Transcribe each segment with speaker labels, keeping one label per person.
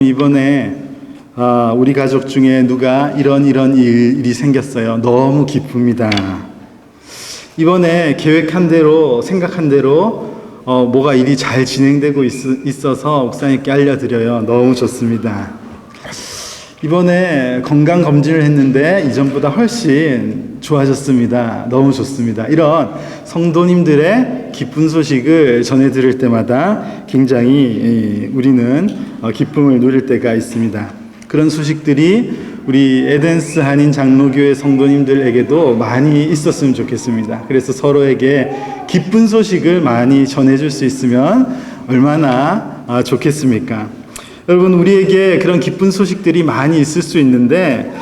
Speaker 1: 이번에 우리 가족 중에 누가 이런 일이 생겼어요. 너무 기쁩니다. 이번에 계획한 대로 생각한 대로 뭐가 일이 잘 진행되고 있어서 목사님께 알려드려요. 너무 좋습니다. 이번에 건강검진을 했는데 이전보다 훨씬 좋아졌습니다. 너무 좋습니다. 이런 성도님들의 기쁜 소식을 전해 들을 때마다 굉장히 우리는 기쁨을 누릴 때가 있습니다. 그런 소식들이 우리 에덴스 한인 장로교회 성도님들에게도 많이 있었으면 좋겠습니다. 그래서 서로에게 기쁜 소식을 많이 전해줄 수 있으면 얼마나 좋겠습니까? 여러분, 우리에게 그런 기쁜 소식들이 많이 있을 수 있는데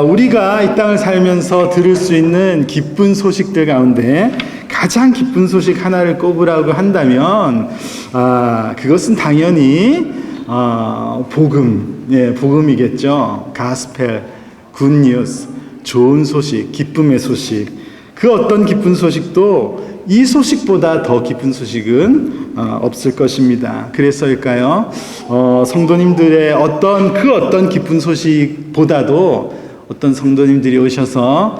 Speaker 1: 우리가 이 땅을 살면서 들을 수 있는 기쁜 소식들 가운데 가장 기쁜 소식 하나를 꼽으라고 한다면 그것은 당연히 복음이겠죠. 가스펠, 굿뉴스, 좋은 소식, 기쁨의 소식. 그 어떤 기쁜 소식도 이 소식보다 더 기쁜 소식은 없을 것입니다. 그래서일까요? 성도님들의 어떤 기쁜 소식보다도 어떤 성도님들이 오셔서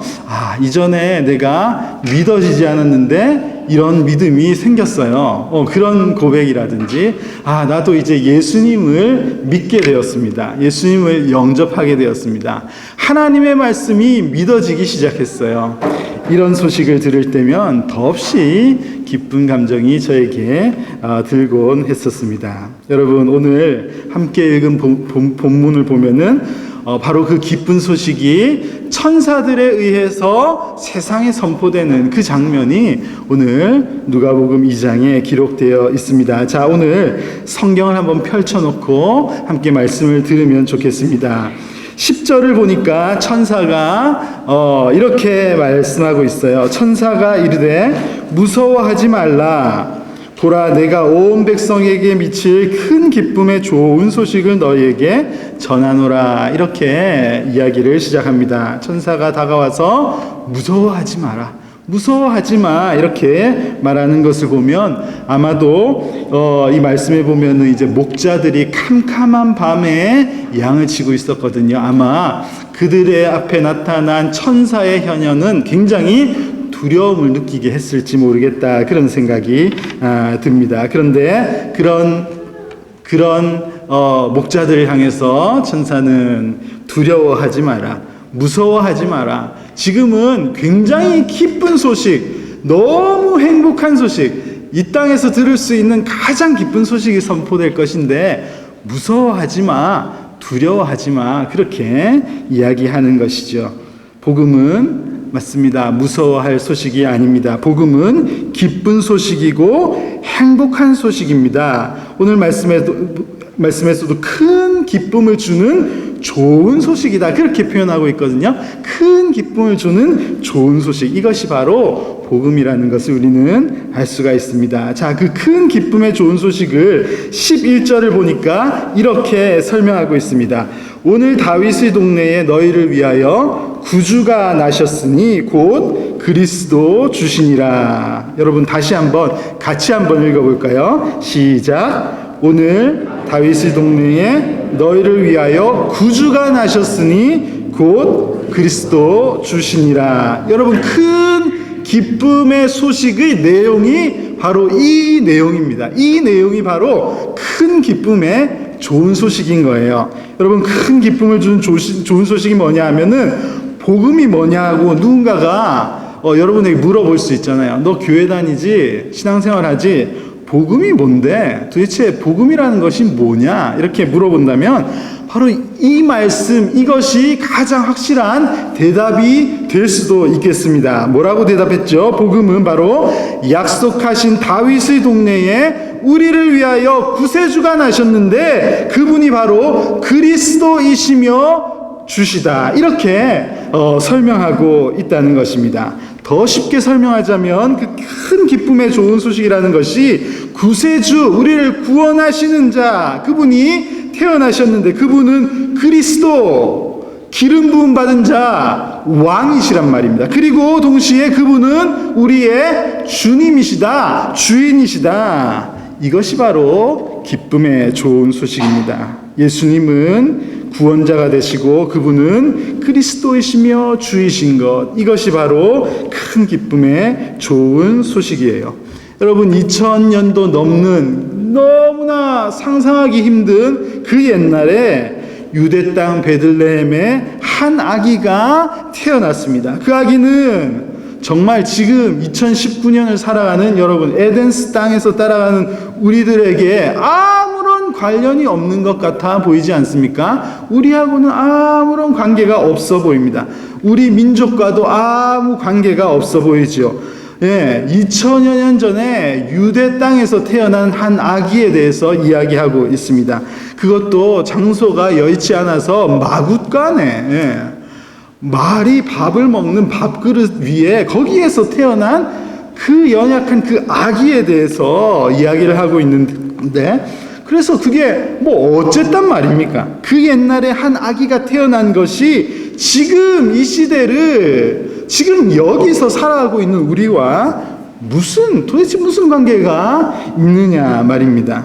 Speaker 1: 이전에 내가 믿어지지 않았는데 이런 믿음이 생겼어요. 그런 고백이라든지 나도 이제 예수님을 믿게 되었습니다. 예수님을 영접하게 되었습니다. 하나님의 말씀이 믿어지기 시작했어요. 이런 소식을 들을 때면 더없이 기쁜 감정이 저에게 들곤 했었습니다. 여러분, 오늘 함께 읽은 본문을 보면은 바로 그 기쁜 소식이 천사들에 의해서 세상에 선포되는 그 장면이 오늘 누가복음 2장에 기록되어 있습니다. 자, 오늘 성경을 한번 펼쳐놓고 함께 말씀을 들으면 좋겠습니다. 10절을 보니까 천사가 이렇게 말씀하고 있어요. 천사가 이르되 무서워하지 말라. 보라, 내가 온 백성에게 미칠 큰 기쁨의 좋은 소식을 너희에게 전하노라. 이렇게 이야기를 시작합니다. 천사가 다가와서 무서워하지 마라, 무서워하지 마, 이렇게 말하는 것을 보면 아마도 이 말씀에 보면은 이제 목자들이 캄캄한 밤에 양을 치고 있었거든요. 아마 그들의 앞에 나타난 천사의 현현은 굉장히 두려움을 느끼게 했을지 모르겠다, 그런 생각이 듭니다. 그런데 그런 목자들을 향해서 천사는 두려워하지 마라, 무서워하지 마라. 지금은 굉장히 기쁜 소식, 너무 행복한 소식, 이 땅에서 들을 수 있는 가장 기쁜 소식이 선포될 것인데 무서워하지 마, 두려워하지 마, 그렇게 이야기하는 것이죠. 복음은 맞습니다. 무서워할 소식이 아닙니다. 복음은 기쁜 소식이고 행복한 소식입니다. 오늘 말씀에서도 큰 기쁨을 주는 좋은 소식이다, 그렇게 표현하고 있거든요. 큰 기쁨을 주는 좋은 소식, 이것이 바로 복음이라는 것을 우리는 알 수가 있습니다. 자, 그 큰 기쁨의 좋은 소식을 11절을 보니까 이렇게 설명하고 있습니다. 오늘 다윗의 동네에 너희를 위하여 구주가 나셨으니 곧 그리스도 주시니라. 여러분, 같이 한번 읽어볼까요? 시작. 오늘 다윗의 동네에 너희를 위하여 구주가 나셨으니 곧 그리스도 주시니라. 여러분, 큰 기쁨의 소식의 내용이 바로 이 내용입니다. 이 내용이 바로 큰 기쁨의 좋은 소식인 거예요. 여러분, 큰 기쁨을 주는 좋은 소식이 뭐냐 하면은 복음이 뭐냐고 누군가가 여러분에게 물어볼 수 있잖아요. 너 교회 다니지? 신앙생활 하지? 복음이 뭔데? 도대체 복음이라는 것이 뭐냐? 이렇게 물어본다면 바로 이 말씀, 이것이 가장 확실한 대답이 될 수도 있겠습니다. 뭐라고 대답했죠? 복음은 바로 약속하신 다윗의 동네에 우리를 위하여 구세주가 나셨는데 그분이 바로 그리스도이시며 주시다, 이렇게 설명하고 있다는 것입니다. 더 쉽게 설명하자면 그 큰 기쁨의 좋은 소식이라는 것이 구세주, 우리를 구원하시는 자, 그분이 태어나셨는데 그분은 그리스도, 기름 부음 받은 자, 왕이시란 말입니다. 그리고 동시에 그분은 우리의 주님이시다, 주인이시다. 이것이 바로 기쁨의 좋은 소식입니다. 예수님은 구원자가 되시고 그분은 그리스도이시며 주이신 것, 이것이 바로 큰 기쁨의 좋은 소식이에요. 여러분, 2000년도 넘는 너무나 상상하기 힘든 그 옛날에 유대 땅 베들레헴에 한 아기가 태어났습니다. 그 아기는 정말 지금 2019년을 살아가는 여러분, 에덴스 땅에서 따라가는 우리들에게 아무런 관련이 없는 것 같아 보이지 않습니까? 우리하고는 아무런 관계가 없어 보입니다. 우리 민족과도 아무 관계가 없어 보이죠. 2000여 년 전에 유대 땅에서 태어난 한 아기에 대해서 이야기하고 있습니다. 그것도 장소가 여의치 않아서 마굿간에, 말이 밥을 먹는 밥그릇 위에, 거기에서 태어난 그 연약한 그 아기에 대해서 이야기를 하고 있는데, 그래서 그게 뭐 어쨌단 말입니까? 그 옛날에 한 아기가 태어난 것이 지금 이 시대를, 지금 여기서 살아가고 있는 우리와 도대체 무슨 관계가 있느냐 말입니다.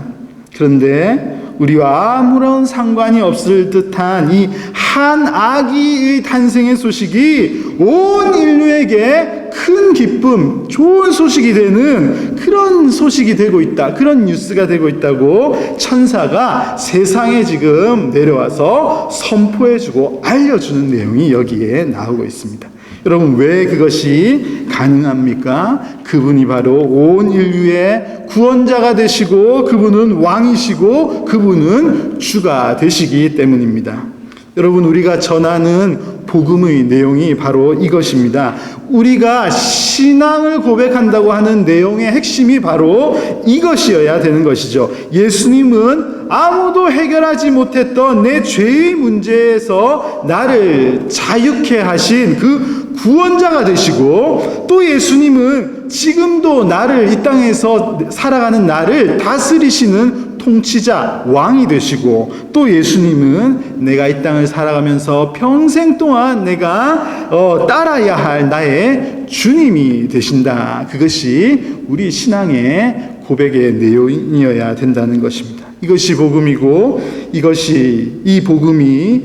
Speaker 1: 그런데 우리와 아무런 상관이 없을 듯한 이 한 아기의 탄생의 소식이 온 인류에게 큰 기쁨, 좋은 소식이 되는 그런 소식이 되고 있다, 그런 뉴스가 되고 있다고 천사가 세상에 지금 내려와서 선포해주고 알려주는 내용이 여기에 나오고 있습니다. 여러분, 왜 그것이 가능합니까? 그분이 바로 온 인류의 구원자가 되시고 그분은 왕이시고 그분은 주가 되시기 때문입니다. 여러분, 우리가 전하는 복음의 내용이 바로 이것입니다. 우리가 신앙을 고백한다고 하는 내용의 핵심이 바로 이것이어야 되는 것이죠. 예수님은 아무도 해결하지 못했던 내 죄의 문제에서 나를 자유케 하신 그 구원자가 되시고, 또 예수님은 지금도 나를, 이 땅에서 살아가는 나를 다스리시는 통치자, 왕이 되시고, 또 예수님은 내가 이 땅을 살아가면서 평생 동안 내가 따라야 할 나의 주님이 되신다. 그것이 우리 신앙의 고백의 내용이어야 된다는 것입니다. 이것이 복음이고, 이 복음이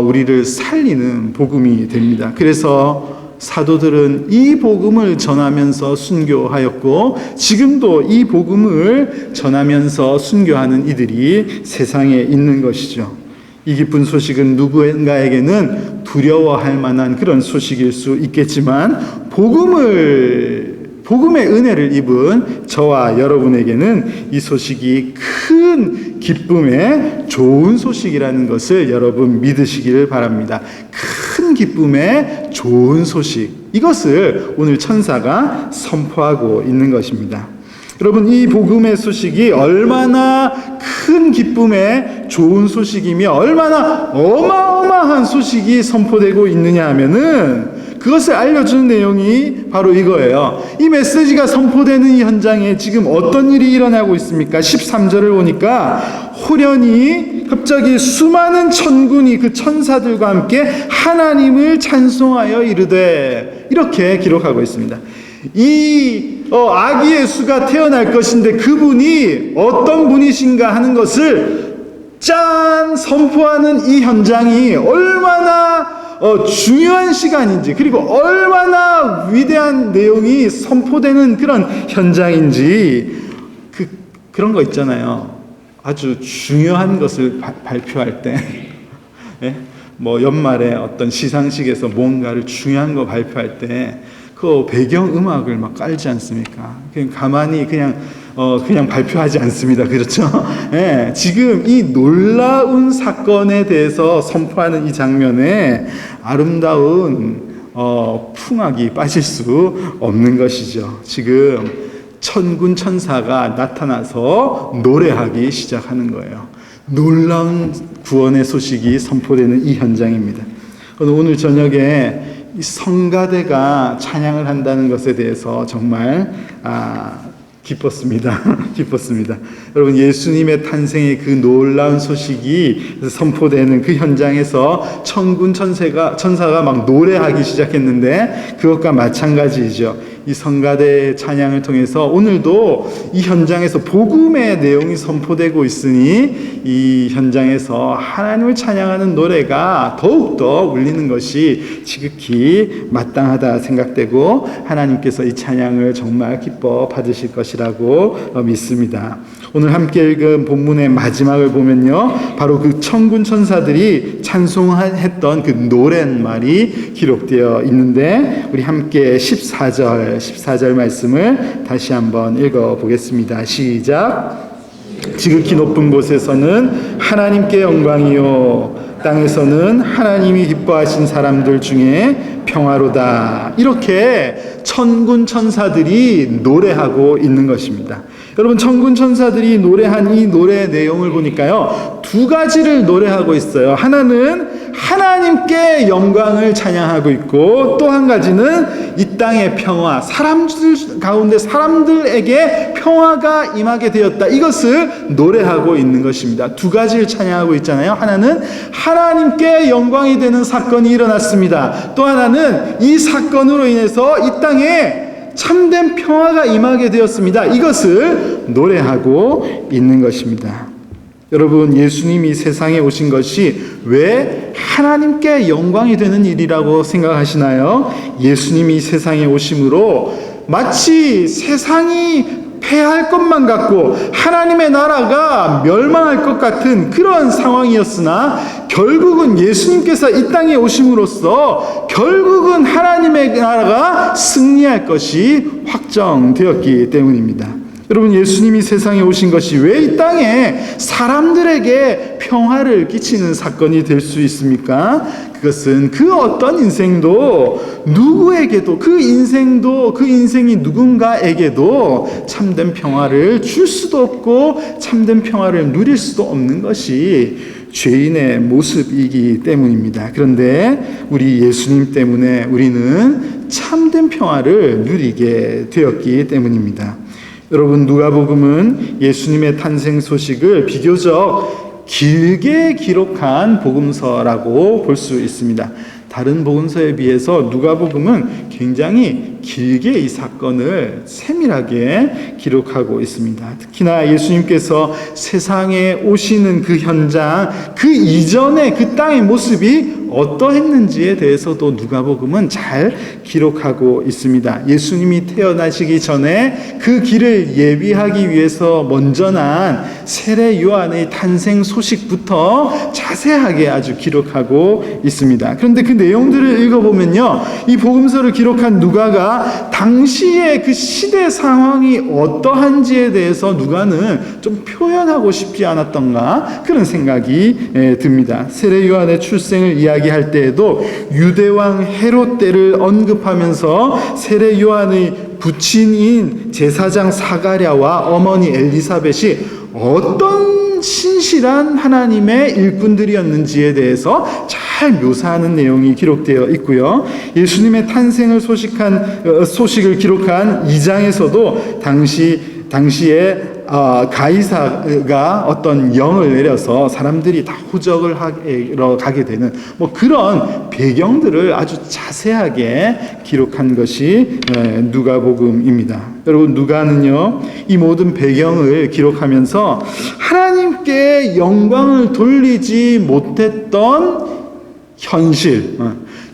Speaker 1: 우리를 살리는 복음이 됩니다. 그래서 사도들은 이 복음을 전하면서 순교하였고, 지금도 이 복음을 전하면서 순교하는 이들이 세상에 있는 것이죠. 이 기쁜 소식은 누군가에게는 두려워할 만한 그런 소식일 수 있겠지만, 복음의 은혜를 입은 저와 여러분에게는 이 소식이 큰 기쁨의 좋은 소식이라는 것을 여러분 믿으시기를 바랍니다. 큰 기쁨의 좋은 소식, 이것을 오늘 천사가 선포하고 있는 것입니다. 여러분, 이 복음의 소식이 얼마나 큰 기쁨의 좋은 소식이며 얼마나 어마어마한 소식이 선포되고 있느냐 하면은, 그것을 알려주는 내용이 바로 이거예요. 이 메시지가 선포되는 이 현장에 지금 어떤 일이 일어나고 있습니까? 13절을 보니까 호련히 갑자기 수많은 천군이 그 천사들과 함께 하나님을 찬송하여 이르되, 이렇게 기록하고 있습니다. 이 아기 예수가 태어날 것인데 그분이 어떤 분이신가 하는 것을 선포하는 이 현장이 얼마나 중요한 시간인지, 그리고 얼마나 위대한 내용이 선포되는 그런 현장인지, 그런 거 있잖아요. 아주 중요한 것을 발표할 때, 뭐 연말에 어떤 시상식에서 뭔가를 중요한 거 발표할 때 그 배경 음악을 막 깔지 않습니까? 그냥 가만히 그냥 발표하지 않습니다. 그렇죠? 지금 이 놀라운 사건에 대해서 선포하는 이 장면에 아름다운 풍악이 빠질 수 없는 것이죠. 지금 천군 천사가 나타나서 노래하기 시작하는 거예요. 놀라운 구원의 소식이 선포되는 이 현장입니다. 오늘 저녁에 이 성가대가 찬양을 한다는 것에 대해서 정말 기뻤습니다. 기뻤습니다. 여러분, 예수님의 탄생의 그 놀라운 소식이 선포되는 그 현장에서 천군 천사가 막 노래하기 시작했는데, 그것과 마찬가지이죠. 이 성가대 찬양을 통해서 오늘도 이 현장에서 복음의 내용이 선포되고 있으니 이 현장에서 하나님을 찬양하는 노래가 더욱더 울리는 것이 지극히 마땅하다 생각되고 하나님께서 이 찬양을 정말 기뻐 받으실 것이라고 믿습니다. 오늘 함께 읽은 본문의 마지막을 보면요, 바로 그 천군 천사들이 찬송했던 그 노랫말이 기록되어 있는데 우리 함께 14절 말씀을 다시 한번 읽어보겠습니다. 시작. 지극히 높은 곳에서는 하나님께 영광이요 땅에서는 하나님이 기뻐하신 사람들 중에 평화로다. 이렇게 천군 천사들이 노래하고 있는 것입니다. 여러분, 천군 천사들이 노래한 이 노래의 내용을 보니까요, 두 가지를 노래하고 있어요. 하나는 하나님께 영광을 찬양하고 있고, 또 한 가지는 이 땅의 평화, 사람들 가운데 사람들에게 평화가 임하게 되었다, 이것을 노래하고 있는 것입니다. 두 가지를 찬양하고 있잖아요. 하나는 하나님께 영광이 되는 사건이 일어났습니다. 또 하나는 이 사건으로 인해서 이 땅에 참된 평화가 임하게 되었습니다. 이것을 노래하고 있는 것입니다. 여러분, 예수님이 세상에 오신 것이 왜 하나님께 영광이 되는 일이라고 생각하시나요? 예수님이 세상에 오심으로 마치 세상이 패할 것만 같고 하나님의 나라가 멸망할 것 같은 그런 상황이었으나 결국은 예수님께서 이 땅에 오심으로써 결국은 하나님의 나라가 승리할 것이 확정되었기 때문입니다. 여러분, 예수님이 세상에 오신 것이 왜 이 땅에 사람들에게 평화를 끼치는 사건이 될 수 있습니까? 그것은 그 어떤 인생도 누구에게도 그 인생이 누군가에게도 참된 평화를 줄 수도 없고 참된 평화를 누릴 수도 없는 것이 죄인의 모습이기 때문입니다. 그런데 우리 예수님 때문에 우리는 참된 평화를 누리게 되었기 때문입니다. 여러분, 누가복음은 예수님의 탄생 소식을 비교적 길게 기록한 복음서라고 볼 수 있습니다. 다른 복음서에 비해서 누가복음은 굉장히 길게 이 사건을 세밀하게 기록하고 있습니다. 특히나 예수님께서 세상에 오시는 그 현장, 그 이전의 그 땅의 모습이 어떠했는지에 대해서도 누가복음은 잘 기록하고 있습니다. 예수님이 태어나시기 전에 그 길을 예비하기 위해서 먼저 난 세례 요한의 탄생 소식부터 자세하게 아주 기록하고 있습니다. 그런데 그 내용들을 읽어보면요, 이 복음서를 기록한 누가가 당시의 그 시대 상황이 어떠한지에 대해서 누가는 좀 표현하고 싶지 않았던가 그런 생각이 듭니다. 세례 요한의 출생을 이야기할 때에도 유대왕 헤롯 때를 언급하면서 세례 요한의 부친인 제사장 사가랴와 어머니 엘리사벳이 어떤 신실한 하나님의 일꾼들이었는지에 대해서 잘 묘사하는 내용이 기록되어 있고요. 예수님의 탄생을 소식을 기록한 2장에서도 당시에 가이사가 어떤 영을 내려서 사람들이 다 후적을 하러 가게 되는 그런 배경들을 아주 자세하게 기록한 것이 누가복음입니다. 여러분, 누가는요, 이 모든 배경을 기록하면서 하나님께 영광을 돌리지 못했던 현실,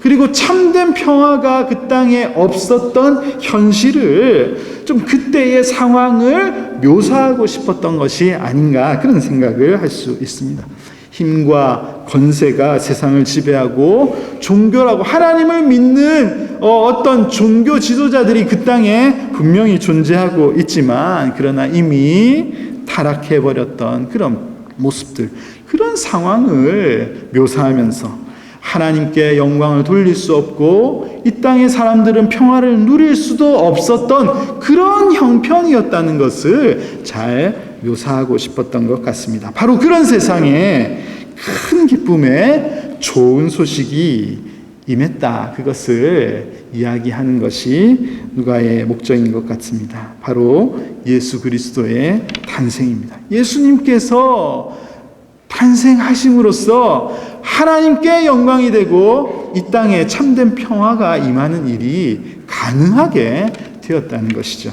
Speaker 1: 그리고 참된 평화가 그 땅에 없었던 현실을 좀 그때의 상황을 묘사하고 싶었던 것이 아닌가 그런 생각을 할 수 있습니다. 힘과 권세가 세상을 지배하고 종교라고 하나님을 믿는 어떤 종교 지도자들이 그 땅에 분명히 존재하고 있지만 그러나 이미 타락해버렸던 그런 모습들, 그런 상황을 묘사하면서 하나님께 영광을 돌릴 수 없고 이 땅의 사람들은 평화를 누릴 수도 없었던 그런 형편이었다는 것을 잘 묘사하고 싶었던 것 같습니다. 바로 그런 세상에 큰 기쁨의 좋은 소식이 임했다, 그것을 이야기하는 것이 누가의 목적인 것 같습니다. 바로 예수 그리스도의 탄생입니다. 예수님께서 탄생하심으로써 하나님께 영광이 되고 이 땅에 참된 평화가 임하는 일이 가능하게 되었다는 것이죠.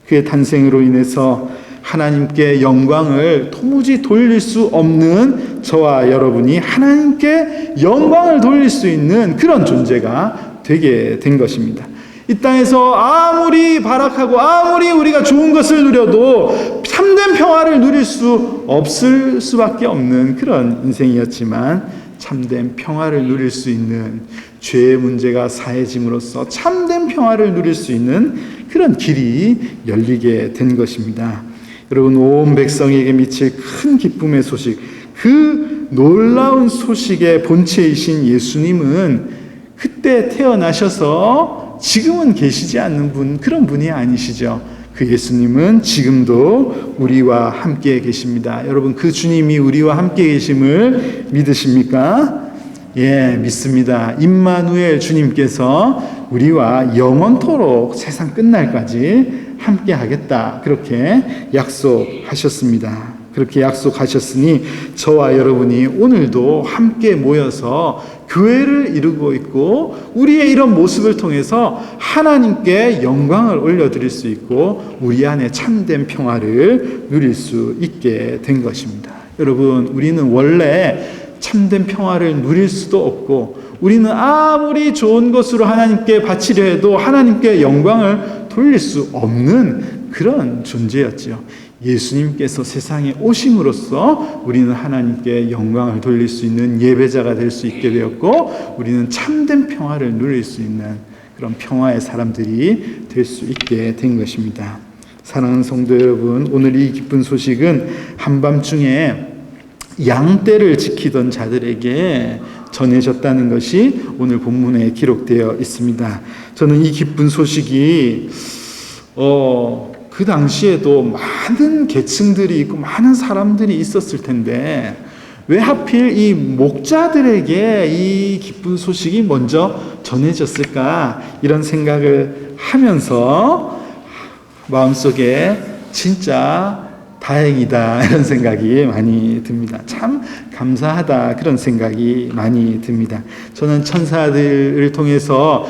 Speaker 1: 그의 탄생으로 인해서 하나님께 영광을 도무지 돌릴 수 없는 저와 여러분이 하나님께 영광을 돌릴 수 있는 그런 존재가 되게 된 것입니다. 이 땅에서 아무리 발악하고 아무리 우리가 좋은 것을 누려도 참된 평화를 누릴 수 없을 수밖에 없는 그런 인생이었지만, 참된 평화를 누릴 수 있는, 죄의 문제가 사해짐으로써 참된 평화를 누릴 수 있는 그런 길이 열리게 된 것입니다. 여러분, 온 백성에게 미칠 큰 기쁨의 소식, 그 놀라운 소식의 본체이신 예수님은 그때 태어나셔서 지금은 계시지 않는 분, 그런 분이 아니시죠. 그 예수님은 지금도 우리와 함께 계십니다. 여러분, 그 주님이 우리와 함께 계심을 믿으십니까? 예, 믿습니다. 임마누엘 주님께서 우리와 영원토록 세상 끝날까지 함께 하겠다, 그렇게 약속하셨습니다. 그렇게 약속하셨으니 저와 여러분이 오늘도 함께 모여서 교회를 이루고 있고, 우리의 이런 모습을 통해서 하나님께 영광을 올려드릴 수 있고 우리 안에 참된 평화를 누릴 수 있게 된 것입니다. 여러분, 우리는 원래 참된 평화를 누릴 수도 없고, 우리는 아무리 좋은 것으로 하나님께 바치려 해도 하나님께 영광을 돌릴 수 없는 그런 존재였지요. 예수님께서 세상에 오심으로써 우리는 하나님께 영광을 돌릴 수 있는 예배자가 될 수 있게 되었고, 우리는 참된 평화를 누릴 수 있는 그런 평화의 사람들이 될 수 있게 된 것입니다. 사랑하는 성도 여러분, 오늘 이 기쁜 소식은 한밤중에 양떼를 지키던 자들에게 전해졌다는 것이 오늘 본문에 기록되어 있습니다. 저는 이 기쁜 소식이 그 당시에도 많은 계층들이 있고 많은 사람들이 있었을 텐데 왜 하필 이 목자들에게 이 기쁜 소식이 먼저 전해졌을까, 이런 생각을 하면서 마음속에 진짜 다행이다, 이런 생각이 많이 듭니다. 참 감사하다, 그런 생각이 많이 듭니다. 저는 천사들을 통해서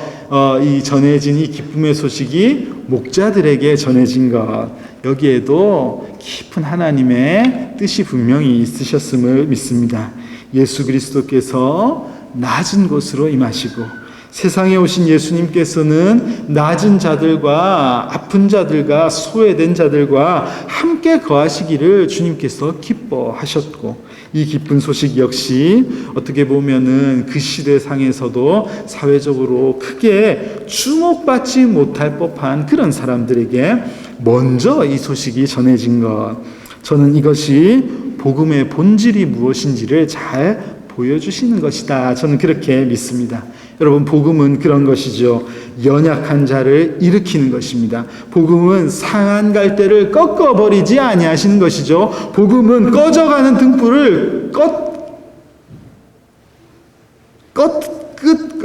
Speaker 1: 이 전해진 이 기쁨의 소식이 목자들에게 전해진 것, 여기에도 깊은 하나님의 뜻이 분명히 있으셨음을 믿습니다. 예수 그리스도께서 낮은 곳으로 임하시고, 세상에 오신 예수님께서는 낮은 자들과 아픈 자들과 소외된 자들과 함께 거하시기를 주님께서 기뻐하셨고, 이 기쁜 소식 역시 어떻게 보면은 그 시대상에서도 사회적으로 크게 주목받지 못할 법한 그런 사람들에게 먼저 이 소식이 전해진 것, 저는 이것이 복음의 본질이 무엇인지를 잘 보여주시는 것이다, 저는 그렇게 믿습니다. 여러분, 복음은 그런 것이죠. 연약한 자를 일으키는 것입니다. 복음은 상한 갈대를 꺾어버리지 아니하시는 것이죠. 복음은 꺼져가는 등불을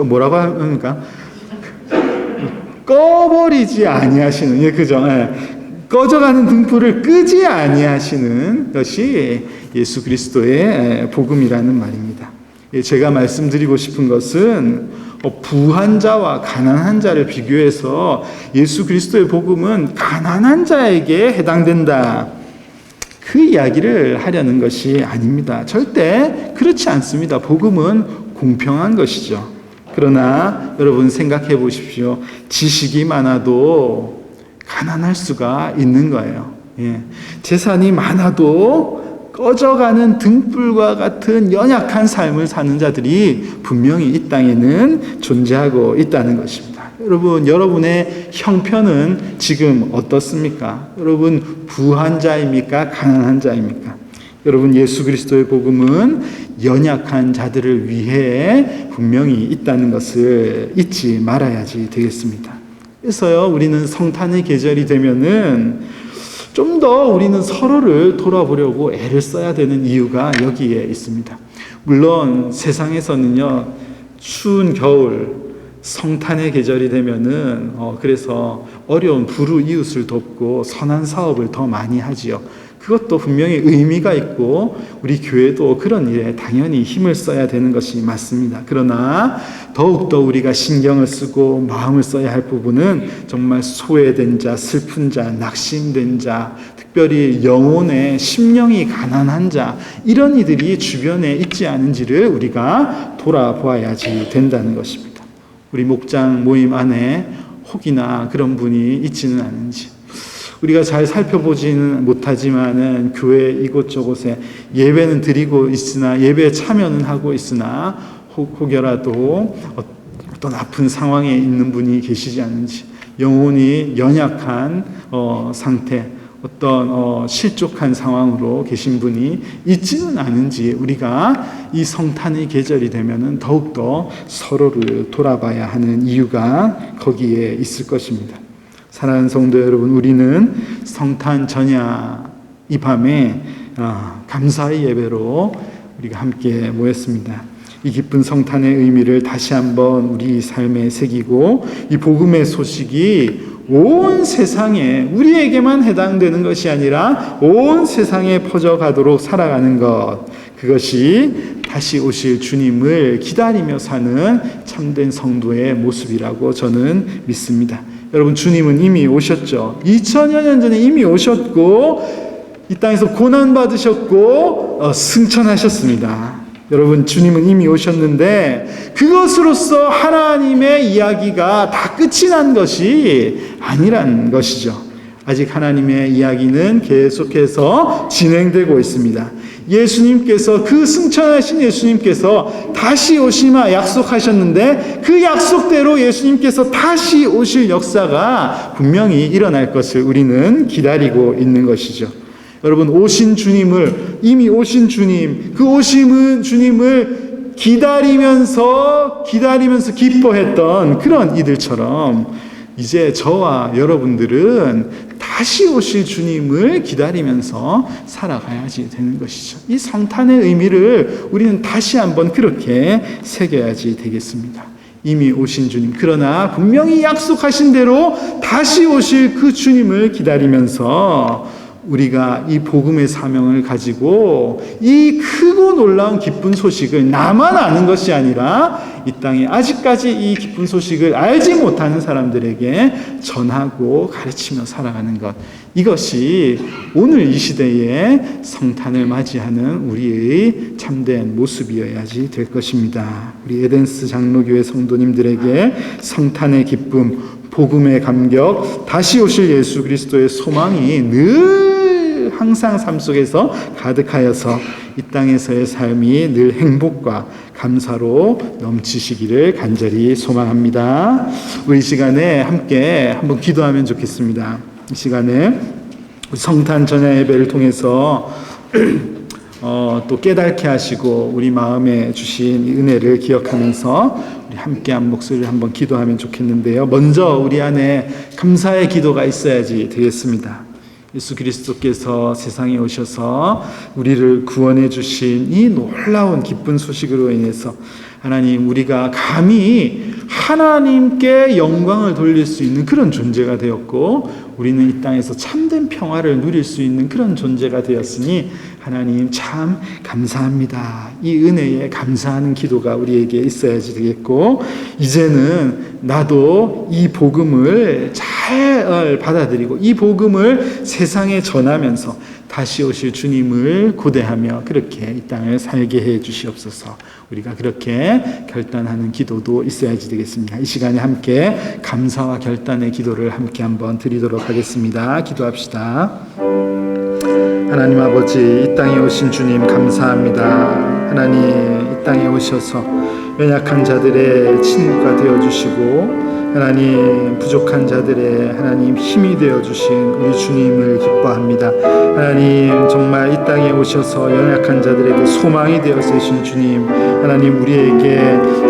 Speaker 1: 뭐라고 합니까? 꺼버리지 아니하시는, 예, 그죠? 예. 꺼져가는 등불을 끄지 아니하시는 것이 예수 그리스도의 복음이라는 말입니다. 제가 말씀드리고 싶은 것은 부한 자와 가난한 자를 비교해서 예수 그리스도의 복음은 가난한 자에게 해당된다, 그 이야기를 하려는 것이 아닙니다. 절대 그렇지 않습니다. 복음은 공평한 것이죠. 그러나 여러분 생각해 보십시오. 지식이 많아도 가난할 수가 있는 거예요. 예. 재산이 많아도 꺼져가는 등불과 같은 연약한 삶을 사는 자들이 분명히 이 땅에는 존재하고 있다는 것입니다. 여러분, 여러분의 형편은 지금 어떻습니까? 여러분, 부한 자입니까? 가난한 자입니까? 여러분, 예수 그리스도의 복음은 연약한 자들을 위해 분명히 있다는 것을 잊지 말아야지 되겠습니다. 그래서요, 우리는 성탄의 계절이 되면은 좀 더 우리는 서로를 돌아보려고 애를 써야 되는 이유가 여기에 있습니다. 물론 세상에서는요, 추운 겨울, 성탄의 계절이 되면은 그래서 어려운 불우 이웃을 돕고 선한 사업을 더 많이 하지요. 그것도 분명히 의미가 있고 우리 교회도 그런 일에 당연히 힘을 써야 되는 것이 맞습니다. 그러나 더욱더 우리가 신경을 쓰고 마음을 써야 할 부분은 정말 소외된 자, 슬픈 자, 낙심된 자, 특별히 영혼의 심령이 가난한 자, 이런 이들이 주변에 있지 않은지를 우리가 돌아보아야지 된다는 것입니다. 우리 목장 모임 안에 혹이나 그런 분이 있지는 않은지, 우리가 잘 살펴보지는 못하지만은 교회 이곳저곳에 예배는 드리고 있으나, 예배에 참여는 하고 있으나 혹여라도 어떤 아픈 상황에 있는 분이 계시지 않은지, 영혼이 연약한 상태, 어떤 실족한 상황으로 계신 분이 있지는 않은지, 우리가 이 성탄의 계절이 되면은 더욱더 서로를 돌아봐야 하는 이유가 거기에 있을 것입니다. 사랑하는 성도 여러분, 우리는 성탄 전야 이 밤에 감사의 예배로 우리가 함께 모였습니다. 이 기쁜 성탄의 의미를 다시 한번 우리 삶에 새기고, 이 복음의 소식이 온 세상에, 우리에게만 해당되는 것이 아니라 온 세상에 퍼져가도록 살아가는 것, 그것이 다시 오실 주님을 기다리며 사는 참된 성도의 모습이라고 저는 믿습니다. 여러분, 주님은 이미 오셨죠. 2000여 년 전에 이미 오셨고 이 땅에서 고난받으셨고 승천하셨습니다. 여러분, 주님은 이미 오셨는데 그것으로서 하나님의 이야기가 다 끝이 난 것이 아니란 것이죠. 아직 하나님의 이야기는 계속해서 진행되고 있습니다. 예수님께서, 그 승천하신 예수님께서 다시 오시마 약속하셨는데 그 약속대로 예수님께서 다시 오실 역사가 분명히 일어날 것을 우리는 기다리고 있는 것이죠. 여러분, 오신 주님을, 이미 오신 주님, 그 오심은 주님을 기다리면서 기뻐했던 그런 이들처럼 이제 저와 여러분들은 다시 오실 주님을 기다리면서 살아가야지 되는 것이죠. 이 성탄의 의미를 우리는 다시 한번 그렇게 새겨야지 되겠습니다. 이미 오신 주님, 그러나 분명히 약속하신 대로 다시 오실 그 주님을 기다리면서 우리가 이 복음의 사명을 가지고 이 크고 놀라운 기쁜 소식을 나만 아는 것이 아니라 이 땅에 아직까지 이 기쁜 소식을 알지 못하는 사람들에게 전하고 가르치며 살아가는 것, 이것이 오늘 이 시대에 성탄을 맞이하는 우리의 참된 모습이어야지 될 것입니다. 우리 에덴스 장로교회 성도님들에게 성탄의 기쁨, 복음의 감격, 다시 오실 예수 그리스도의 소망이 늘 항상 삶 속에서 가득하여서 이 땅에서의 삶이 늘 행복과 감사로 넘치시기를 간절히 소망합니다. 우리 시간에 함께 한번 기도하면 좋겠습니다. 이 시간에 성탄 전야 예배를 통해서 또 깨닫게 하시고 우리 마음에 주신 이 은혜를 기억하면서 우리 함께한 목소리를 한번 기도하면 좋겠는데요. 먼저 우리 안에 감사의 기도가 있어야지 되겠습니다. 예수 그리스도께서 세상에 오셔서 우리를 구원해 주신 이 놀라운 기쁜 소식으로 인해서 하나님, 우리가 감히 하나님께 영광을 돌릴 수 있는 그런 존재가 되었고, 우리는 이 땅에서 참된 평화를 누릴 수 있는 그런 존재가 되었으니 하나님 참 감사합니다. 이 은혜에 감사하는 기도가 우리에게 있어야지 되겠고, 이제는 나도 이 복음을 잘 받아들이고 이 복음을 세상에 전하면서 다시 오실 주님을 고대하며 그렇게 이 땅을 살게 해 주시옵소서. 우리가 그렇게 결단하는 기도도 있어야지 되겠습니다. 이 시간에 함께 감사와 결단의 기도를 함께 한번 드리도록 하겠습니다. 기도합시다. 하나님 아버지, 이 땅에 오신 주님 감사합니다. 하나님, 이 땅에 오셔서 연약한 자들의 친구가 되어주시고 하나님, 부족한 자들의 하나님 힘이 되어주신 우리 주님을 기뻐합니다. 하나님, 정말 이 땅에 오셔서 연약한 자들에게 소망이 되어주신 주님, 하나님, 우리에게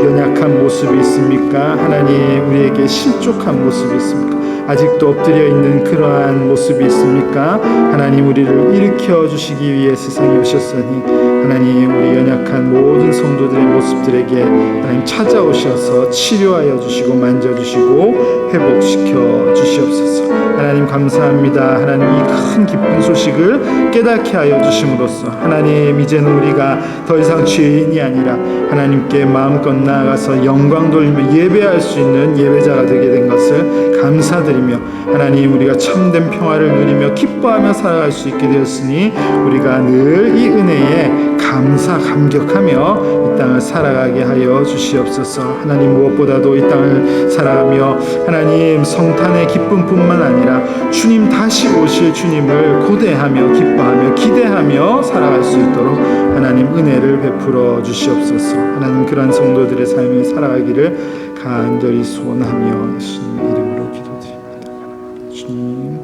Speaker 1: 연약한 모습이 있습니까? 하나님, 우리에게 실족한 모습이 있습니까? 아직도 엎드려 있는 그러한 모습이 있습니까? 하나님, 우리를 일으켜 주시기 위해 세상에 오셨으니 하나님, 우리 연약한 모든 성도들의 모습들에게 하나님 찾아오셔서 치료하여 주시고 만져주시고 회복시켜 주시옵소서. 하나님, 감사합니다. 하나님, 이 큰 기쁜 소식을 깨닫게 하여 주심으로써 하나님, 이제는 우리가 더 이상 죄인이 아니라 하나님께 마음껏 나아가서 영광 돌리며 예배할 수 있는 예배자가 되게 된 것을 감사드리며 하나님, 우리가 참된 평화를 누리며 기뻐하며 살아갈 수 있게 되었으니 우리가 늘 이 은혜에 감격하며 이 땅을 살아가게 하여 주시옵소서. 하나님, 무엇보다도 이 땅을 살아가며 하나님, 성탄의 기쁨뿐만 아니라 주님 다시 오실 주님을 고대하며 기뻐하며 기대하며 살아갈 수 있도록 하나님 은혜를 베풀어 주시옵소서. 하나님, 그러한 성도들의 삶을 살아가기를 간절히 소원하며 예수님의 이름으로 기도드립니다. 주님,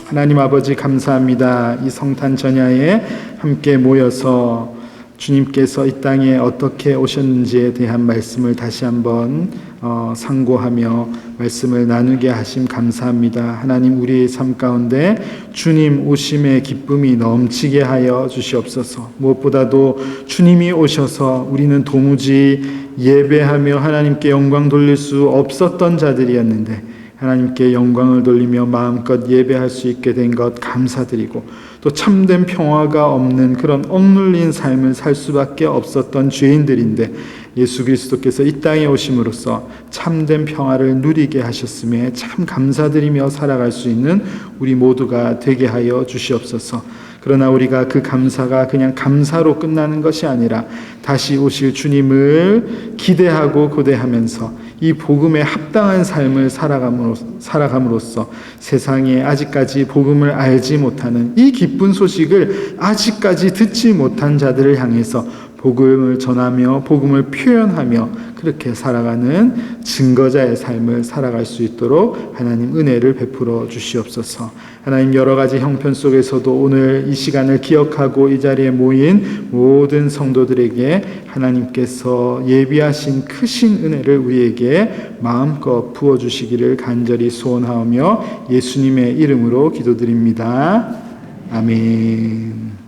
Speaker 1: 하나님 아버지, 감사합니다. 이 성탄 전야에 함께 모여서 주님께서 이 땅에 어떻게 오셨는지에 대한 말씀을 다시 한번 상고하며 말씀을 나누게 하심 감사합니다. 하나님, 우리의 삶 가운데 주님 오심의 기쁨이 넘치게 하여 주시옵소서. 무엇보다도 주님이 오셔서 우리는 도무지 예배하며 하나님께 영광 돌릴 수 없었던 자들이었는데 하나님께 영광을 돌리며 마음껏 예배할 수 있게 된 것 감사드리고, 또 참된 평화가 없는 그런 억눌린 삶을 살 수밖에 없었던 죄인들인데 예수 그리스도께서 이 땅에 오심으로써 참된 평화를 누리게 하셨음에 참 감사드리며 살아갈 수 있는 우리 모두가 되게 하여 주시옵소서. 그러나 우리가 그 감사가 그냥 감사로 끝나는 것이 아니라 다시 오실 주님을 기대하고 고대하면서 이 복음에 합당한 삶을 살아감으로써 세상에 아직까지 복음을 알지 못하는 이 기쁜 소식을 아직까지 듣지 못한 자들을 향해서 복음을 전하며 복음을 표현하며 그렇게 살아가는 증거자의 삶을 살아갈 수 있도록 하나님 은혜를 베풀어 주시옵소서. 하나님, 여러 가지 형편 속에서도 오늘 이 시간을 기억하고 이 자리에 모인 모든 성도들에게 하나님께서 예비하신 크신 은혜를 우리에게 마음껏 부어주시기를 간절히 소원하오며 예수님의 이름으로 기도드립니다. 아멘.